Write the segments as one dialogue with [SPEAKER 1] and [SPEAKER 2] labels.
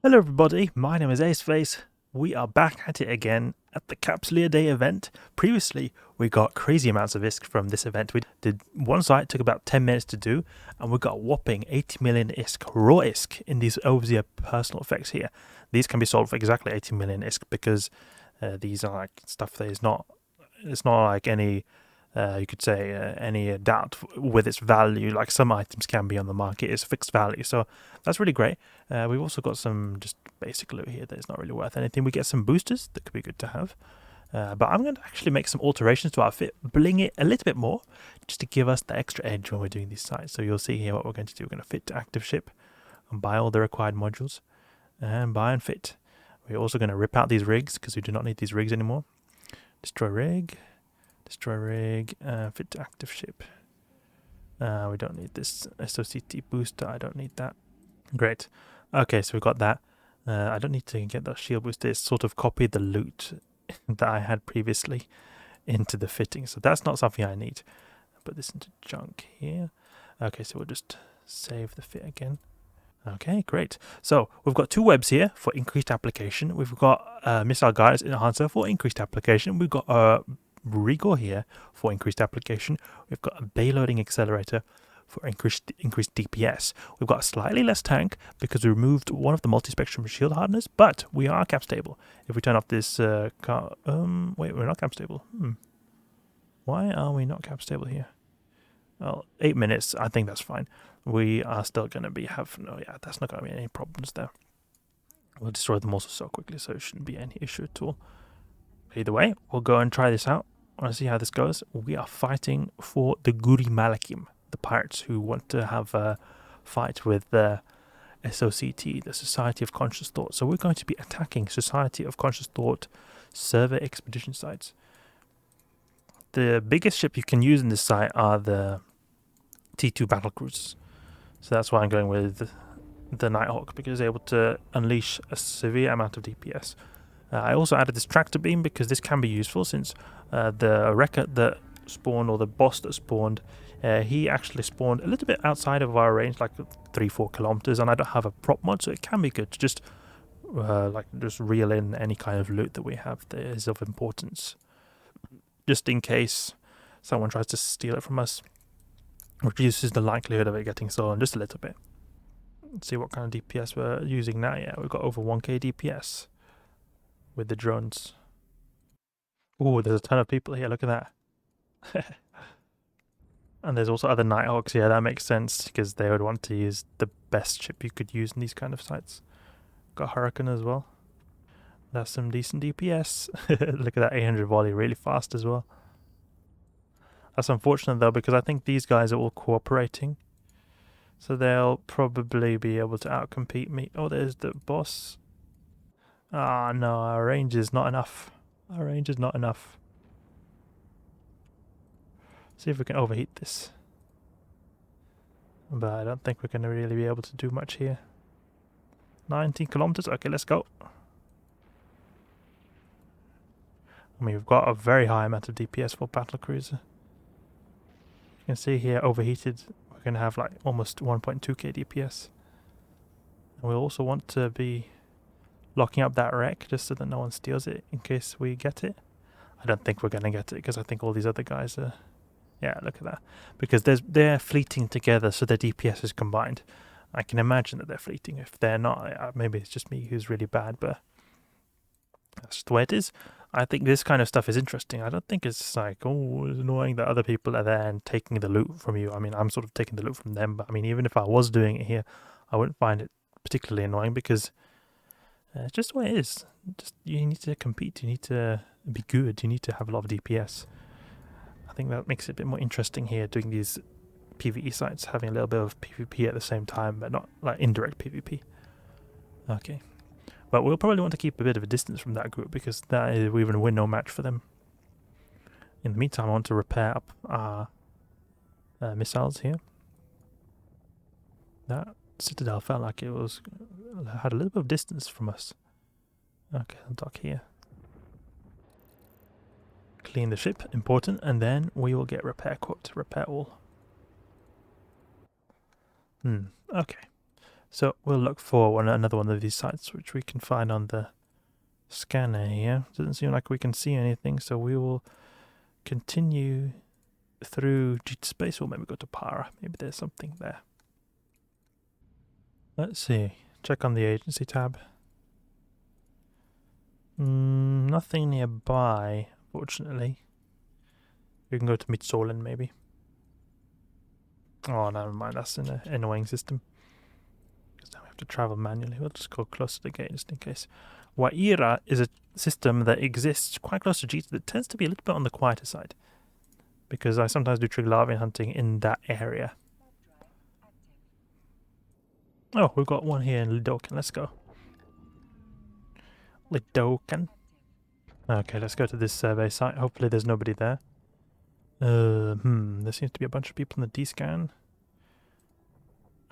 [SPEAKER 1] Hello everybody, my name is Aceface. We are back at it again at the Capsuleer Day event. Previously, we got crazy amounts of ISK from this event. We did one site, took about 10 minutes to do, and we got a whopping 80 million ISK, raw ISK, in these overseer personal effects here. These can be sold for exactly 80 million ISK because these are like stuff that is not, it's not like any, you could say, any doubt with its value, like some items can be on the market. It's fixed value, so that's really great. We've also got some just basic loot here that is not really worth anything. We get some boosters that could be good to have. But I'm going to actually make some alterations to our fit, bling it a little bit more, just to give us the extra edge when we're doing these sites. So you'll see here what we're going to do. We're going to fit to active ship and buy all the required modules and buy and fit. We're also going to rip out these rigs because we do not need these rigs anymore. Destroy rig, fit to active ship. We don't need this SoCT booster. I don't need that. Great. Okay, so we've got that. I don't need to get that shield booster. It's sort of copied the loot that I had previously into the fitting. So that's not something I need. Put this into junk here. Okay, so we'll just save the fit again. Okay, great. So we've got two webs here for increased application. We've got missile guidance enhancer for increased application. We've got a Rigor here for increased application. We've got a bayloading accelerator for increased DPS. We've got slightly less tank because we removed one of the multispectrum shield hardeners, but we are cap stable. If we turn off this wait, we're not cap stable. Why are we not cap stable here? Well, 8 minutes, I think that's fine. We are still going to be that's not going to be any problems there. We'll destroy them also so quickly, so it shouldn't be any issue at all. Either way, we'll go and try this out. I want to see how this goes. We are fighting for the Guri Malakim, the pirates who want to have a fight with the SoCT, the Society of Conscious Thought. So we're going to be attacking Society of Conscious Thought server expedition sites. The biggest ship you can use in this site are the T2 battle cruisers. So that's why I'm going with the Nighthawk, because it's able to unleash a severe amount of DPS. I also added this tractor beam because this can be useful, since the record that spawned, or the boss that spawned, he actually spawned a little bit outside of our range, like 3-4 kilometers, and I don't have a prop mod, so it can be good to just reel in any kind of loot that we have that is of importance, just in case someone tries to steal it from us. Reduces the likelihood of it getting stolen just a little bit. Let's see what kind of DPS we're using now. Yeah, we've got over 1k DPS with the drones. Oh, there's a ton of people here. Look at that. And there's also other Nighthawks. Yeah, that makes sense, because they would want to use the best ship you could use in these kind of sites. Got Hurricane as well. That's some decent DPS. Look at that 800 volley, really fast as well. That's unfortunate though, because I think these guys are all cooperating, so they'll probably be able to outcompete me. Oh, there's the boss. Ah, no, our range is not enough. Our range is not enough. See if we can overheat this. But I don't think we're going to really be able to do much here. 19 kilometers. Okay, let's go. I mean, we've got a very high amount of DPS for battlecruiser. You can see here, overheated, we're going to have like almost 1.2k DPS. And we also want to be locking up that wreck just so that no one steals it in case we get it. I don't think we're going to get it, because I think all these other guys are... Yeah, look at that. Because they're fleeting together, so their DPS is combined. I can imagine that they're fleeting. If they're not, maybe it's just me who's really bad, but that's just the way it is. I think this kind of stuff is interesting. I don't think it's like, oh, it's annoying that other people are there and taking the loot from you. I mean, I'm sort of taking the loot from them, but I mean, even if I was doing it here, I wouldn't find it particularly annoying, because it's just the way it is. Just, you need to compete, you need to be good, you need to have a lot of DPS. I think that makes it a bit more interesting here, doing these PvE sites, having a little bit of PvP at the same time, but not like indirect PvP. Okay. But we'll probably want to keep a bit of a distance from that group, because that is, we even win no match for them. In the meantime, I want to repair up our missiles here. That citadel felt like it had a little bit of distance from us. Okay, I'll dock here. Clean the ship, important, and then we will get repair quote, repair all. Okay. So we'll look for another one of these sites which we can find on the scanner here. Doesn't seem like we can see anything, so we will continue through G to space, or maybe go to Para. Maybe there's something there. Let's see. Check on the agency tab. Nothing nearby, fortunately. We can go to Mitsolen, maybe. Oh, never mind. That's an annoying system. Because now we have to travel manually. We'll just go close to the gate just in case. Waira is a system that exists quite close to G2 that tends to be a little bit on the quieter side. Because I sometimes do Triglavian hunting in that area. Oh, we've got one here in Lidoken. Let's go. Lidoken. Okay, let's go to this survey site. Hopefully there's nobody there. There seems to be a bunch of people in the D-scan.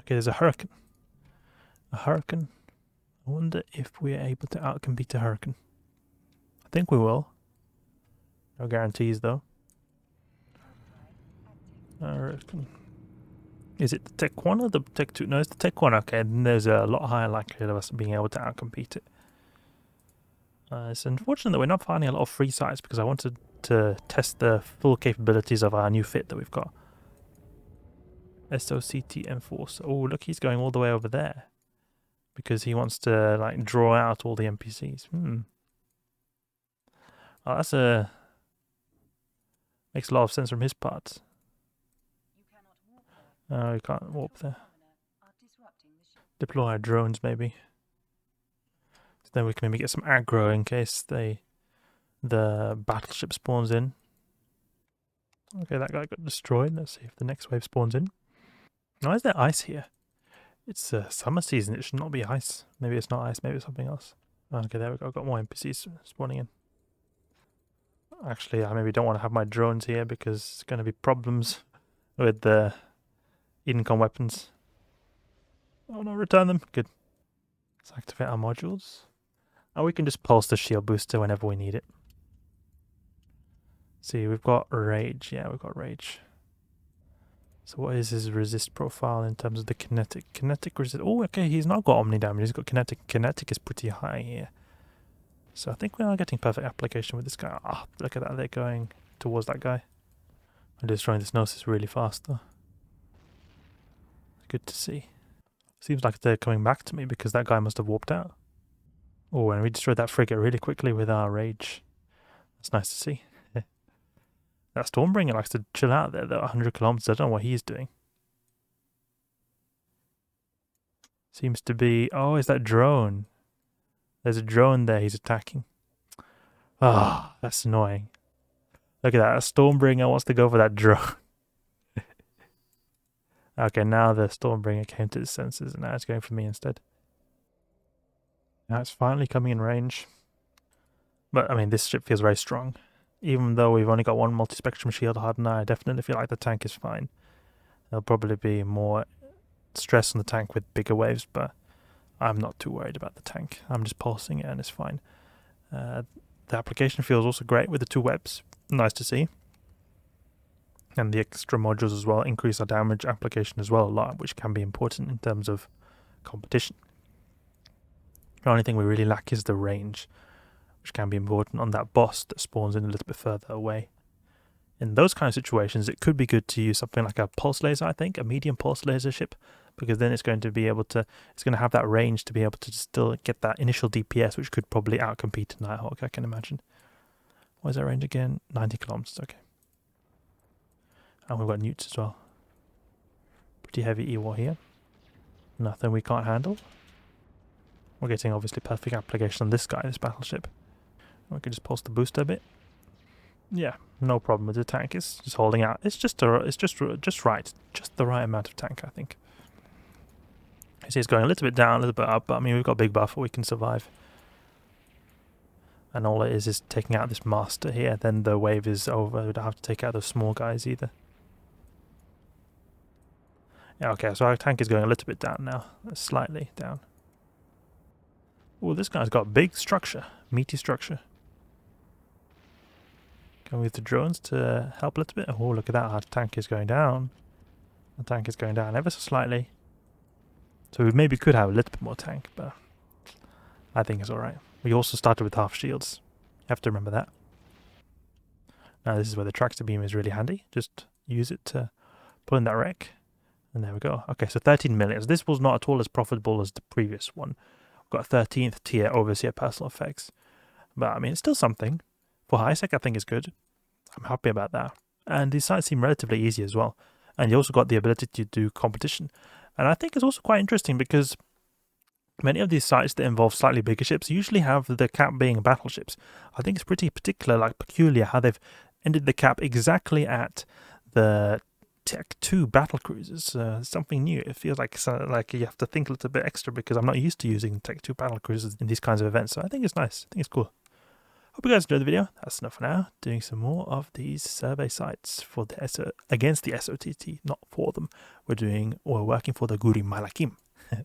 [SPEAKER 1] Okay, there's a hurricane. A hurricane. I wonder if we're able to outcompete a hurricane. I think we will. No guarantees, though. Hurricane. Is it the Tech 1 or the Tech 2? No, it's the Tech 1. Okay, then there's a lot higher likelihood of us being able to outcompete it. It's unfortunate that we're not finding a lot of free sites because I wanted to test the full capabilities of our new fit that we've got. SoCT Enforcer. Oh, look, he's going all the way over there because he wants to like draw out all the NPCs. Oh, that's makes a lot of sense from his part. Oh, you can't warp there. Deploy our drones, maybe. So then we can maybe get some aggro in case the battleship spawns in. Okay, that guy got destroyed. Let's see if the next wave spawns in. Why is there ice here? It's summer season. It should not be ice. Maybe it's not ice. Maybe it's something else. Okay, there we go. I've got more NPCs spawning in. Actually, I maybe don't want to have my drones here because it's going to be problems with the Edencon weapons. Oh no, return them. Good. Let's activate our modules. And we can just pulse the shield booster whenever we need it. See, we've got rage. Yeah, we've got rage. So what is his resist profile in terms of the kinetic? Kinetic resist. Oh, okay, he's not got omni damage. He's got kinetic. Kinetic is pretty high here. So I think we are getting perfect application with this guy. Ah, look at that. They're going towards that guy. I'm destroying this Gnosis really fast, though. Good to see. Seems like they're coming back to me because that guy must have warped out. Oh, and we destroyed that frigate really quickly with our rage. That's nice to see. That Stormbringer likes to chill out there, though, 100 kilometers. I don't know what he's doing. Seems to be... Oh, is that drone? There's a drone there he's attacking. Ah, that's annoying. Look at that. A Stormbringer wants to go for that drone. Okay, now the Stormbringer came to his senses, and now it's going for me instead. Now it's finally coming in range. But, I mean, this ship feels very strong. Even though we've only got one multispectrum shield hardener, I definitely feel like the tank is fine. There'll probably be more stress on the tank with bigger waves, but I'm not too worried about the tank. I'm just pulsing it and it's fine. The application feels also great with the 2 webs. Nice to see. And the extra modules as well increase our damage application as well a lot, which can be important in terms of competition. The only thing we really lack is the range, which can be important on that boss that spawns in a little bit further away. In those kind of situations, it could be good to use something like a pulse laser, I think, a medium pulse laser ship, because then it's going to be able to, it's going to have that range to be able to still get that initial DPS, which could probably outcompete a Nighthawk, I can imagine. What is that range again? 90 kilometers, okay. And we've got newts as well. Pretty heavy E-war here. Nothing we can't handle. We're getting obviously perfect application on this guy, this battleship. We can just pulse the booster a bit. Yeah, no problem with the tank. It's just holding out. It's just right. Just the right amount of tank, I think. You see it's going a little bit down, a little bit up, but I mean we've got a big buffer, we can survive. And all it is taking out this master here, then the wave is over. We don't have to take out those small guys either. Yeah, okay, so our tank is going a little bit down now. Slightly down. Oh, this guy's got big structure. Meaty structure. Going with the drones to help a little bit. Oh, look at that. Our tank is going down. The tank is going down ever so slightly. So we maybe could have a little bit more tank, but I think it's alright. We also started with half shields. You have to remember that. Now this is where the tractor beam is really handy. Just use it to pull in that wreck. And there we go. Okay, so 13 million. So this was not at all as profitable as the previous one. We've got 13th tier overseer personal effects. But I mean, it's still something. For high sec, I think it's good. I'm happy about that. And these sites seem relatively easy as well. And you also got the ability to do competition. And I think it's also quite interesting because many of these sites that involve slightly bigger ships usually have the cap being battleships. I think it's pretty particular, like peculiar, how they've ended the cap exactly at the Tech 2 battle cruisers. Something new. It feels like you have to think a little bit extra because I'm not used to using Tech 2 battle cruisers in these kinds of events. So I think it's nice. I think it's cool. Hope you guys enjoyed the video. That's enough for now. Doing some more of these survey sites for the against the SoCT, not for them. We're working for the Guri Malakim. If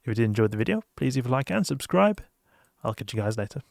[SPEAKER 1] you did enjoy the video, please leave a like and subscribe. I'll catch you guys later.